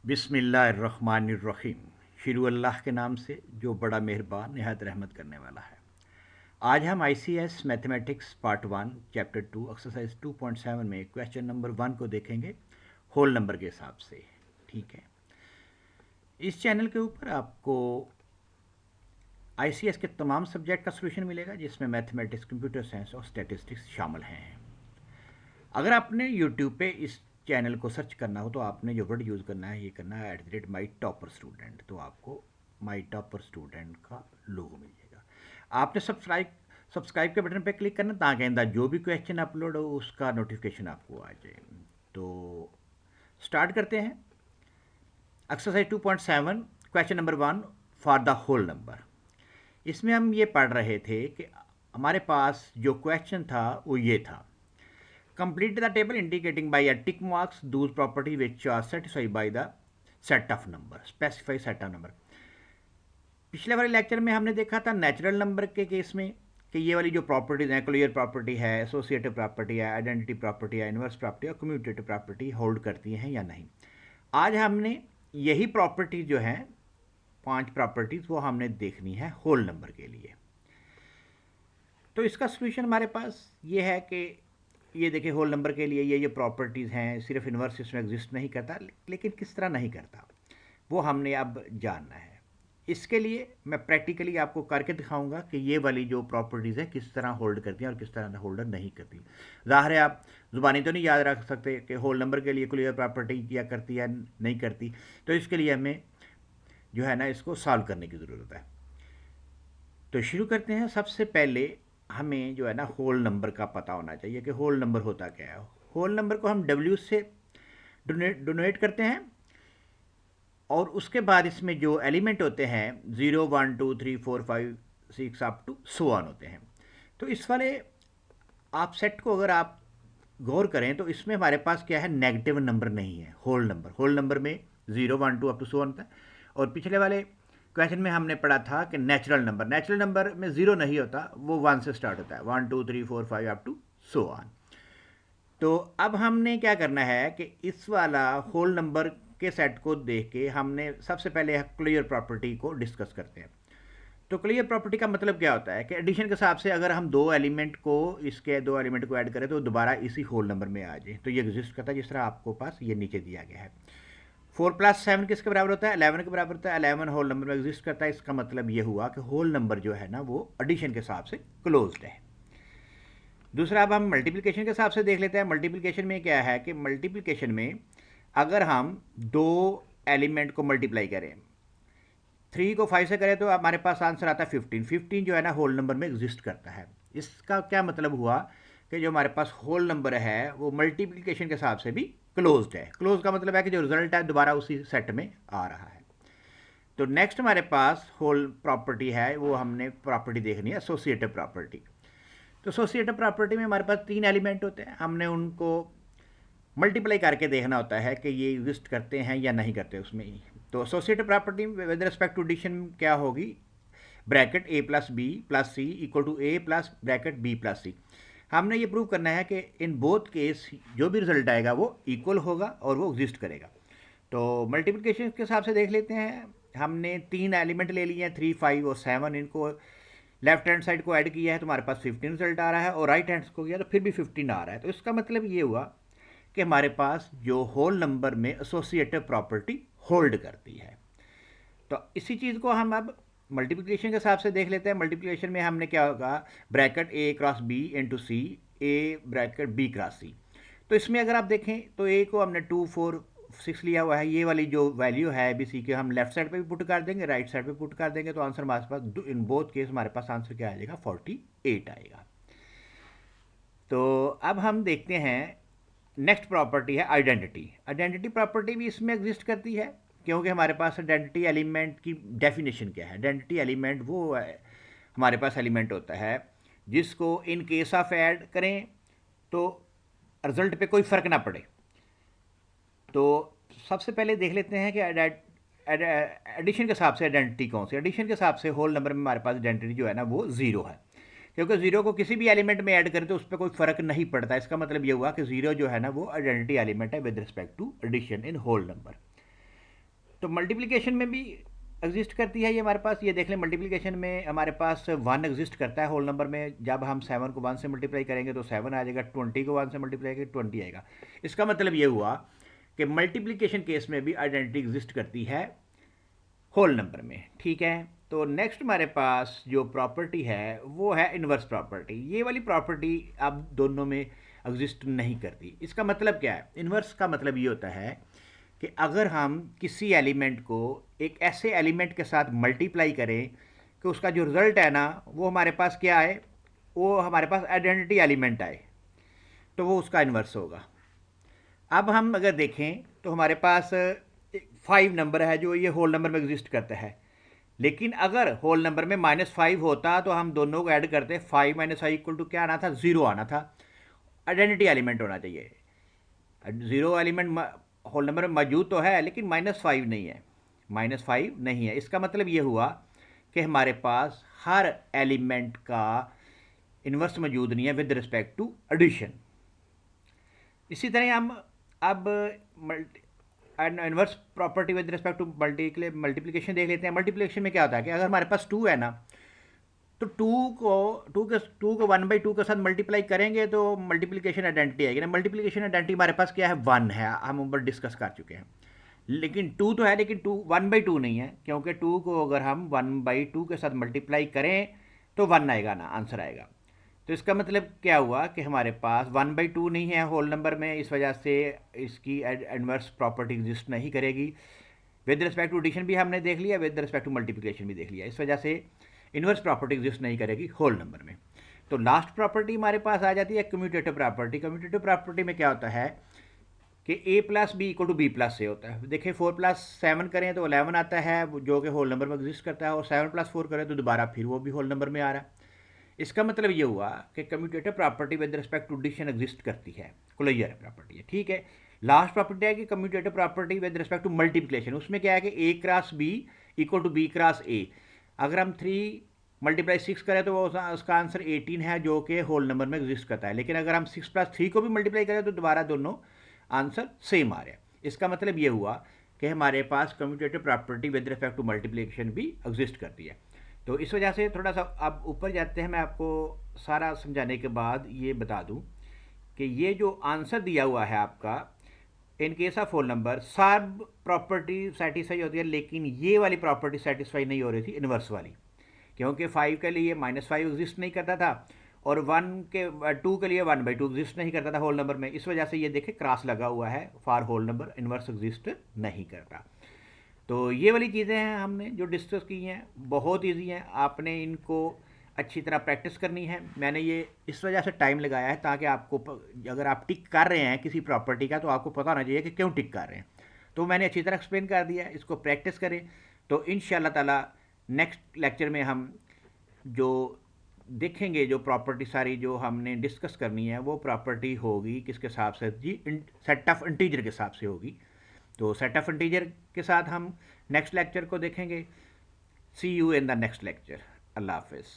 बिस्मिल्लाहिर्रहमानिर्रहीम। शुरू अल्लाह के नाम से जो बड़ा मेहरबान निहायत रहमत करने वाला है। आज हम ICS mathematics part 1 chapter 2 exercise 2.7 में क्वेश्चन नंबर 1 को देखेंगे होल नंबर के हिसाब से। ठीक है, इस चैनल के ऊपर आपको ICS के तमाम सब्जेक्ट का सोल्यूशन मिलेगा, जिसमें मैथमेटिक्स, कंप्यूटर साइंस और स्टैटिस्टिक्स शामिल हैं। अगर आपने यूट्यूब पे इस चैनल को सर्च करना हो तो आपने जो वर्ड यूज़ करना है, ये करना है @mytopperstudent। तो आपको माई टॉपर स्टूडेंट का लोगो मिल जाएगा। आपने सब्सक्राइब के बटन पे क्लिक करना ताकि आइंदा जो भी क्वेश्चन अपलोड हो उसका नोटिफिकेशन आपको आ जाए। तो स्टार्ट करते हैं। Exercise 2.7 question number 1 for the whole number. इसमें हम ये पढ़ रहे थे कि हमारे पास जो क्वेश्चन था वो ये था, complete the table indicating by a tick marks those properties which are satisfied by the set of number, specify set of number। पिछले वाले लेक्चर में हमने देखा था नेचुरल नंबर के केस में कि ये वाली जो प्रॉपर्टीज हैं, क्लियर प्रॉपर्टी है, एसोसिएटिव प्रॉपर्टी है, आइडेंटिटी प्रॉपर्टी है, इनवर्स प्रॉपर्टी और कम्यूटेटिव प्रॉपर्टी होल्ड करती हैं या नहीं। आज हमने यही प्रॉपर्टीज जो हैं 5 प्रॉपर्टीज वो हमने देखनी है होल नंबर के लिए। तो इसका सोल्यूशन हमारे पास ये है कि ये देखिए होल नंबर के लिए ये प्रॉपर्टीज़ हैं, सिर्फ इन्वर्स इसमें एग्जिस्ट नहीं करता, लेकिन किस तरह नहीं करता वो हमने अब जानना है। इसके लिए मैं प्रैक्टिकली आपको करके दिखाऊंगा कि ये वाली जो प्रॉपर्टीज़ है किस तरह होल्ड करती हैं और किस तरह होल्डर नहीं करती। ज़ाहिर है आप ज़ुबानी तो नहीं याद रख सकते कि होल नंबर के लिए क्लियर प्रॉपर्टी क्या करती है नहीं करती, तो इसके लिए हमें जो है ना इसको सॉल्व करने की ज़रूरत है। तो शुरू करते हैं। सबसे पहले हमें जो है ना होल नंबर का पता होना चाहिए कि होल नंबर होता क्या है। होल नंबर को हम W से डोनेट करते हैं और उसके बाद इसमें जो एलिमेंट होते हैं 0 1 2 3 4 5 6 अप टू सो ऑन होते हैं। तो इस वाले आप सेट को अगर आप गौर करें तो इसमें हमारे पास क्या है, नेगेटिव नंबर नहीं है। होल नंबर में 0 1 2 अप टू सो ऑन होता है। और पिछले वाले क्वेश्चन में हमने पढ़ा था कि नेचुरल नंबर में 0 नहीं होता, वो 1 से स्टार्ट होता है, 1 2 3 4 5 अप टू सो ऑन। तो अब हमने क्या करना है कि इस वाला होल नंबर के सेट को देख के हमने सबसे पहले क्लियर प्रॉपर्टी को डिस्कस करते हैं। तो क्लियर प्रॉपर्टी का मतलब क्या होता है कि एडिशन के हिसाब से अगर हम दो एलिमेंट को ऐड करें तो दोबारा इसी होल नंबर में आ जाए, तो ये एग्जिस्ट करता है, जिस तरह आपको पास ये नीचे दिया गया है। 4 + 7 किसके बराबर होता है, 11 के बराबर होता है। 11 होल नंबर में एग्जिस्ट करता है। इसका मतलब ये हुआ कि होल नंबर जो है ना वो एडिशन के हिसाब से क्लोज्ड है। दूसरा, अब हम मल्टीप्लिकेशन के हिसाब से देख लेते हैं। मल्टीप्लिकेशन में क्या है कि मल्टीप्लिकेशन में अगर हम दो एलिमेंट को मल्टीप्लाई करें, 3 को 5 से करें तो हमारे पास आंसर आता है 15। 15 जो है ना होल नंबर में एग्जिस्ट करता है। इसका क्या मतलब हुआ कि जो हमारे पास होल नंबर है वो मल्टीप्लिकेशन के हिसाब से भी क्लोज्ड है। क्लोज का मतलब है कि जो रिजल्ट है दोबारा उसी सेट में आ रहा है। तो नेक्स्ट हमारे पास होल प्रॉपर्टी है, वो हमने प्रॉपर्टी देखनी है एसोसिएटिव प्रॉपर्टी। तो एसोसिएटिव प्रॉपर्टी में हमारे पास 3 एलिमेंट होते हैं, हमने उनको मल्टीप्लाई करके देखना होता है कि ये एग्जिस्ट करते हैं या नहीं करते उसमें ही। तो associative property with respect to addition क्या होगी, bracket A + B + C = A + bracket B + C। हमने ये प्रूव करना है कि इन बोथ केस जो भी रिजल्ट आएगा वो इक्वल होगा और वो एग्जिस्ट करेगा। तो मल्टीप्लिकेशन के हिसाब से देख लेते हैं। हमने 3 एलिमेंट ले लिए हैं, 3 5 और 7। इनको लेफ्ट हैंड साइड को ऐड किया है तो हमारे पास 15 रिजल्ट आ रहा है, और राइट हैंड को किया तो फिर भी 15 आ रहा है। तो इसका मतलब ये हुआ कि हमारे पास जो होल नंबर में एसोसिएटिव प्रॉपर्टी होल्ड करती है। तो इसी चीज़ को हम अब मल्टीप्लिकेशन के हिसाब से देख लेते हैं। मल्टीप्लिकेशन में हमने क्या होगा, bracket A cross B into C, A bracket B cross C। तो इसमें अगर आप देखें तो A को हमने 2 4 6 लिया हुआ है। ये वाली जो वैल्यू है बी सी के हम लेफ्ट साइड पे भी पुट कर देंगे, राइट साइड पे पुट कर देंगे, तो आंसर हमारे पास इन बोथ केस हमारे पास आंसर क्या आ जाएगा, 48 आएगा। तो अब हम देखते हैं नेक्स्ट प्रॉपर्टी है आइडेंटिटी। आइडेंटिटी प्रॉपर्टी भी इसमें एग्जिस्ट करती है, क्योंकि हमारे पास आइडेंटिटी एलिमेंट की डेफिनेशन क्या है। आइडेंटिटी एलिमेंट वो है, हमारे पास एलिमेंट होता है जिसको इन केस ऑफ ऐड करें तो रिजल्ट पे कोई फ़र्क ना पड़े। तो सबसे पहले देख लेते हैं कि एडिशन के हिसाब से आइडेंटिटी कौन सी। एडिशन के हिसाब से होल नंबर में हमारे पास आइडेंटिटी जो है ना वो 0 है, क्योंकि 0 को किसी भी एलिमेंट में ऐड करें तो उस पर कोई फ़र्क नहीं पड़ता। इसका मतलब ये हुआ कि 0 जो है ना वो आइडेंटिटी एलिमेंट है with respect to addition in whole number. तो मल्टीप्लिकेशन में भी एग्जिस्ट करती है ये हमारे पास। ये देख लें, मल्टीप्लिकेशन में हमारे पास 1 एग्जिस्ट करता है होल नंबर में। जब हम 7 को 1 से मल्टीप्लाई करेंगे तो 7 आ जाएगा, 20 को 1 से मल्टीप्लाई करेंगे 20 आएगा। इसका मतलब ये हुआ कि मल्टीप्लिकेशन केस में भी आइडेंटिटी एग्जिस्ट करती है होल नंबर में। ठीक है, तो नेक्स्ट हमारे पास जो प्रॉपर्टी है वो है इन्वर्स प्रॉपर्टी। ये वाली प्रॉपर्टी अब दोनों में एग्जिस्ट नहीं करती। इसका मतलब क्या है? इन्वर्स का मतलब ये होता है कि अगर हम किसी एलिमेंट को एक ऐसे एलिमेंट के साथ मल्टीप्लाई करें कि उसका जो रिजल्ट है ना वो हमारे पास क्या आए, वो हमारे पास आइडेंटिटी एलिमेंट आए, तो वो उसका इन्वर्स होगा। अब हम अगर देखें तो हमारे पास 5 नंबर है जो ये होल नंबर में एग्जिस्ट करता है, लेकिन अगर होल नंबर में -5 होता तो हम दोनों को ऐड करते, 5 - 5 इक्वल टू क्या आना था? 0 आना था। आइडेंटिटी एलिमेंट होना चाहिए। 0 एलिमेंट होल नंबर में मौजूद तो है लेकिन -5 नहीं है, -5 नहीं है। इसका मतलब ये हुआ कि हमारे पास हर एलिमेंट का इन्वर्स मौजूद नहीं है विद रिस्पेक्ट टू एडिशन। इसी तरह हम अब inverse property with respect to multiplication देख लेते हैं। मल्टीप्लिकेशन में क्या होता है कि अगर हमारे पास 2 है ना, तो 2 को 1/2 के साथ मल्टीप्लाई करेंगे तो मल्टीप्लिकेशन आइडेंटिटी आएगी ना। मल्टीप्लिकेशन आइडेंटिटी हमारे पास क्या है? 1 है, हम ऊपर डिस्कस कर चुके हैं। लेकिन 2 तो है, लेकिन 1/2 नहीं है, क्योंकि 2 को अगर हम 1/2 के साथ मल्टीप्लाई करें तो 1 आएगा ना, आंसर आएगा। तो इसका मतलब क्या हुआ कि हमारे पास 1/2 नहीं है होल नंबर में, इस वजह से इसकी इन्वर्स प्रॉपर्टी एग्जिस्ट नहीं करेगी। विद रिस्पेक्ट टू एडिशन भी हमने देख लिया, विद रिस्पेक्ट टू मल्टीप्लिकेशन भी देख लिया, इस वजह से इन्वर्स प्रॉपर्टी एग्जिस्ट नहीं करेगी होल नंबर में। तो लास्ट प्रॉपर्टी हमारे पास आ जाती है कम्यूटेटिव प्रॉपर्टी। कम्यूटेटिव प्रॉपर्टी में क्या होता है कि a+b = b+a होता है। देखिए 4+7 करें तो 11 आता है, जो कि होल नंबर में एग्जिस्ट करता है, और 7+4 करें तो दोबारा फिर वो भी होल नंबर में आ रहा है। इसका मतलब ये हुआ कि commutative property with respect to addition exist करती है, क्लोजर प्रॉपर्टी है। ठीक है, लास्ट प्रॉपर्टी है कि commutative property with respect to multiplication. उसमें क्या है कि a×b = b×a। अगर हम 3 × 6 करें तो वो उसका आंसर 18 है, जो कि होल नंबर में एग्जिस्ट करता है। लेकिन अगर हम 6+3 को भी मल्टीप्लाई करें तो दोबारा दोनों आंसर सेम आ रहे हैं। इसका मतलब ये हुआ कि हमारे पास commutative property with respect to multiplication भी एग्जिस्ट करती है। तो इस वजह से थोड़ा सा अब ऊपर जाते हैं, मैं आपको सारा समझाने के बाद ये बता दूं कि ये जो आंसर दिया हुआ है आपका, in case of whole number सब प्रॉपर्टी सेटिस्फाई होती है, लेकिन ये वाली प्रॉपर्टी सेटिस्फाई नहीं हो रही थी, इन्वर्स वाली, क्योंकि 5 के लिए -5 एग्जिस्ट नहीं करता था और 2 के लिए 1/2 एग्जिस्ट नहीं करता था होल नंबर में। इस वजह से ये देखें क्रॉस लगा हुआ है, for whole number inverse exist नहीं करता। तो ये वाली चीज़ें हैं हमने जो डिस्कस की हैं, बहुत इजी हैं, आपने इनको अच्छी तरह प्रैक्टिस करनी है। मैंने ये इस वजह से टाइम लगाया है ताकि आपको अगर आप टिक कर रहे हैं किसी प्रॉपर्टी का तो आपको पता होना चाहिए कि क्यों टिक कर रहे हैं। तो मैंने अच्छी तरह एक्सप्लेन कर दिया, इसको प्रैक्टिस करें। तो इंशाल्लाह ताला नेक्स्ट लेक्चर में हम जो देखेंगे, जो प्रॉपर्टी सारी जो हमने डिस्कस करनी है वो प्रॉपर्टी होगी किसके हिसाब से जी? सेट ऑफ इंटीजर के हिसाब से होगी। तो सेट ऑफ इंटीजर के साथ हम नेक्स्ट लेक्चर को देखेंगे। See you in the next lecture. Allah हाफिज़।